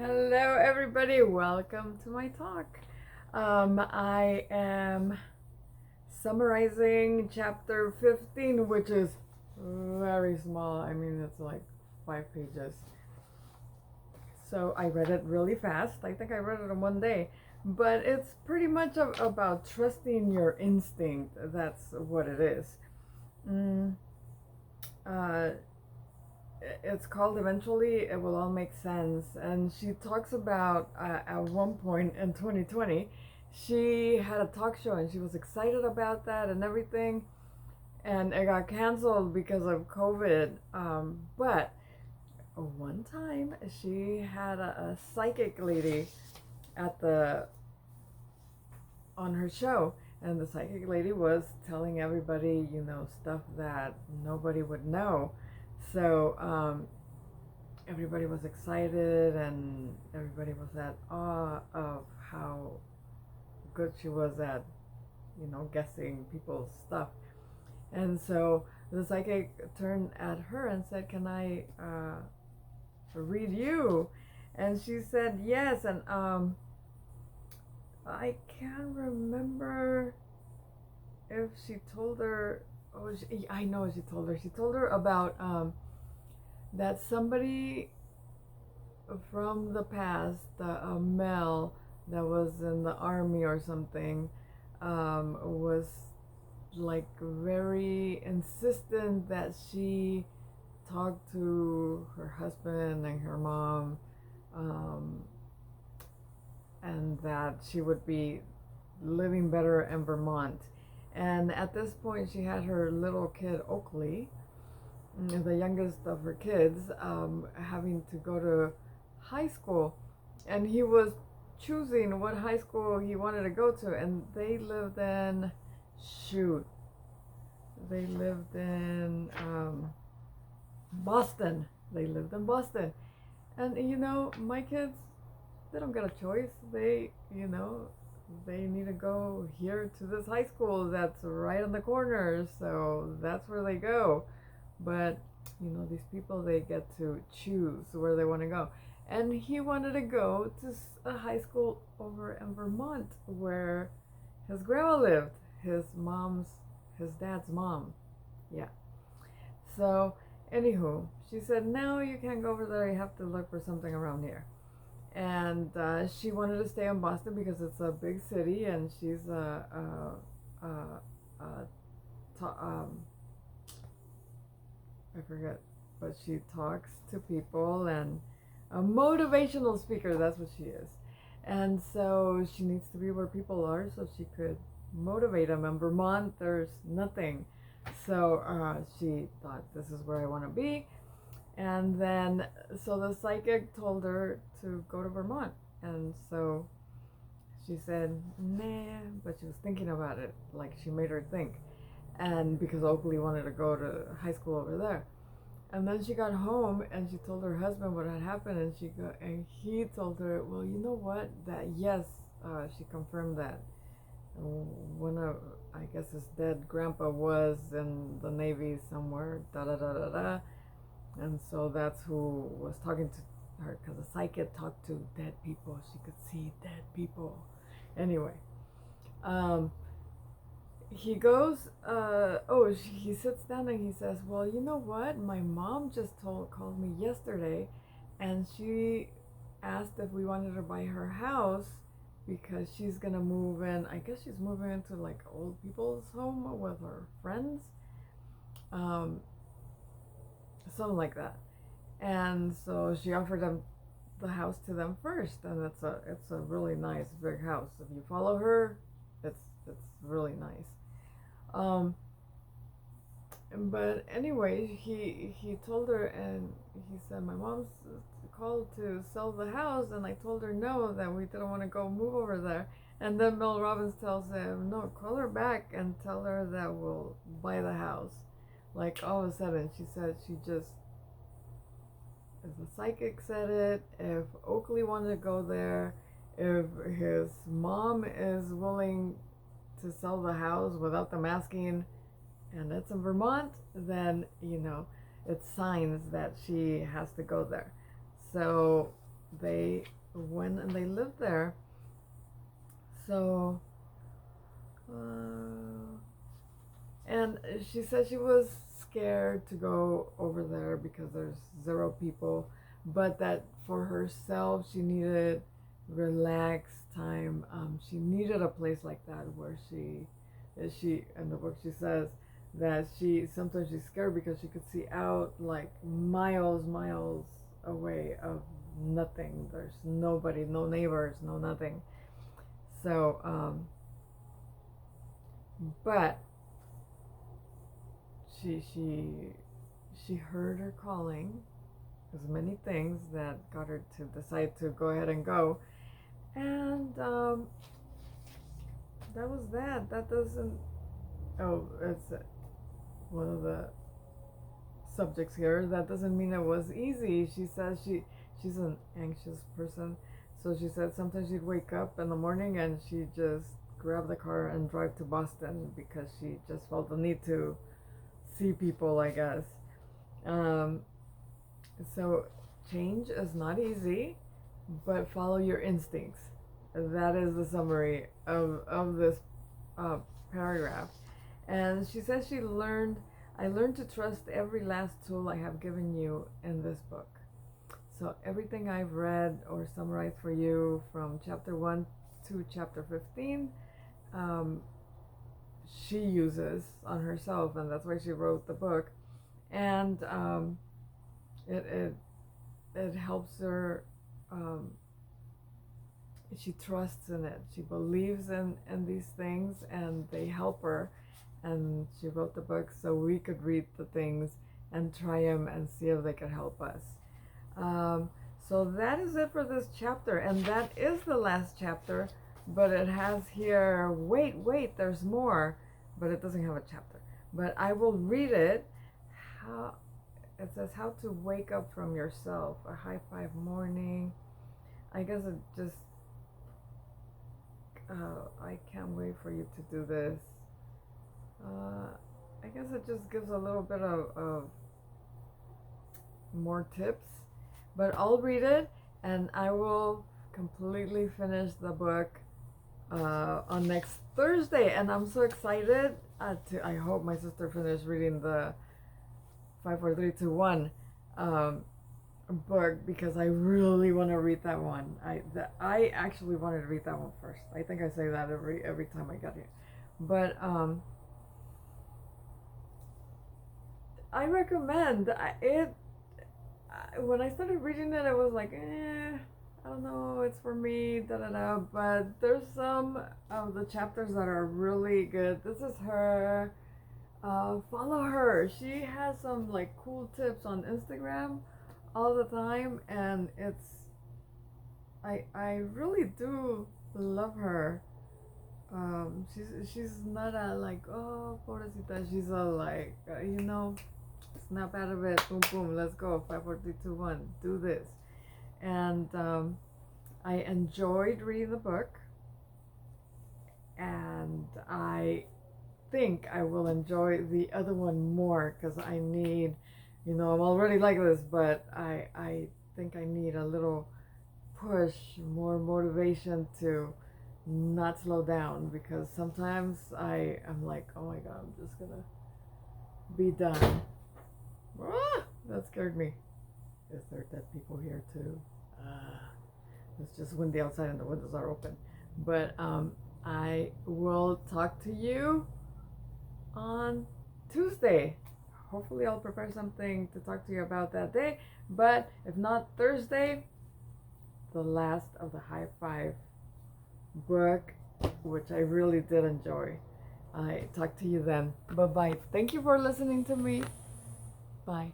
Hello, everybody. Welcome to my talk. I am summarizing chapter 15, which is very small. I mean, it's like 5 pages. So I read it really fast. I think I read it in one day. But it's pretty much about trusting your instinct. That's what it is. Mm, uh, it's called Eventually It Will All Make Sense. And she talks about at one point in 2020 she had a talk show and she was excited about that and everything, and it got canceled because of COVID. But one time she had a psychic lady at the on her show, and the psychic lady was telling everybody, stuff that nobody would know. So everybody was excited and everybody was at awe of how good she was at, guessing people's stuff. And so the psychic turned at her and said, "Can I read you?" And she said yes. And I can't remember if she told her. Oh, I know she told her. She told her about that somebody from the past, a male that was in the army or something, was like very insistent that she talk to her husband and her mom, um, and that she would be living better in Vermont. And at this point, she had her little kid, Oakley, the youngest of her kids, having to go to high school. And he was choosing what high school he wanted to go to. And they lived in, shoot, they lived in Boston. They lived in Boston. And my kids, they don't get a choice. They need to go here to this high school that's right on the corner. So that's where they go. But, these people, they get to choose where they want to go. And he wanted to go to a high school over in Vermont where his grandma lived. His dad's mom. Yeah. So, anywho, she said, "No, you can't go over there. You have to look for something around here." And she wanted to stay in Boston because it's a big city, and she's I forget, but she talks to people and a motivational speaker. That's what she is. And so she needs to be where people are so she could motivate them. In Vermont, there's nothing. So she thought, this is where I want to be. And then, so the psychic told her to go to Vermont. And so she said, nah, but she was thinking about it. Like, she made her think. And because Oakley wanted to go to high school over there. And then she got home and she told her husband what had happened, and he told her, well, you know what? That yes, she confirmed that one of, I guess, his dead grandpa was in the Navy somewhere. Da da da da da. And so that's who was talking to her, because the psychic talked to dead people. She could see dead people. Anyway, he goes, he sits down and he says, well, you know what? My mom just called me yesterday, and she asked if we wanted to buy her house because she's going to move in. I guess she's moving into like old people's home with her friends. Something like that. And so she offered them the house to them first, and it's a really nice big house. If you follow her, it's really nice. But anyway, he told her, and he said, my mom's called to sell the house, and I told her no, that we didn't want to go move over there. And then Mel Robbins tells him, no, call her back and tell her that we'll buy the house. Like, all of a sudden, she said she just, if the psychic said it, if Oakley wanted to go there, if his mom is willing to sell the house without them asking, and it's in Vermont, then, it's signs that she has to go there. So they went and they lived there. So, and she said she was scared to go over there because there's zero people, but that for herself she needed relaxed time. She needed a place like that where she in the book she says that she sometimes she's scared because she could see out like miles away of nothing. There's nobody, no neighbors, no nothing. So, but she she she heard her calling. There's many things that got her to decide to go ahead and go, and that was that. That doesn't. Oh, it's one of the subjects here. That doesn't mean it was easy. She says she's an anxious person, so she said sometimes she'd wake up in the morning and she'd just grab the car and drive to Boston because she just felt the need to see people, I guess. Um, so change is not easy, but follow your instincts. That is the summary of this uh, paragraph. And she says I learned to trust every last tool I have given you in this book. So everything I've read or summarized for you from chapter 1 to chapter 15, she uses on herself, and that's why she wrote the book. And it, it, it helps her, she trusts in it. She believes in these things, and they help her. And she wrote the book so we could read the things and try them and see if they could help us. So that is it for this chapter, and that is the last chapter, but it has here, wait, there's more, but it doesn't have a chapter. But I will read it. It says how to wake up from yourself, a high five morning. I guess it just, I can't wait for you to do this. I guess it just gives a little bit of more tips, but I'll read it and I will completely finish the book on next Thursday, and I'm so excited I hope my sister finished reading the 5 4 3 2 1 book, because I really want to read that one. I actually wanted to read that one first. I think I say that every time I get here, but I recommend it. When I started reading it, I was like, I don't know, it's for me, da da da. But there's some of the chapters that are really good. This is her. Follow her. She has some like cool tips on Instagram all the time, and I really do love her. She's not a like, oh, pobrecita. She's a like, snap out of it, boom boom, let's go, 5 4 3 2 1, do this. And I enjoyed reading the book, and I think I will enjoy the other one more, because I need, I'm already like this, but I think I need a little push, more motivation to not slow down, because sometimes I'm like, oh my god, I'm just gonna be done. That scared me. Is there dead people here too? It's just windy outside and the windows are open. But I will talk to you on Tuesday. Hopefully I'll prepare something to talk to you about that day. But if not, Thursday, the last of the High Five book, which I really did enjoy. I talk to you then. Bye bye. Thank you for listening to me. Bye.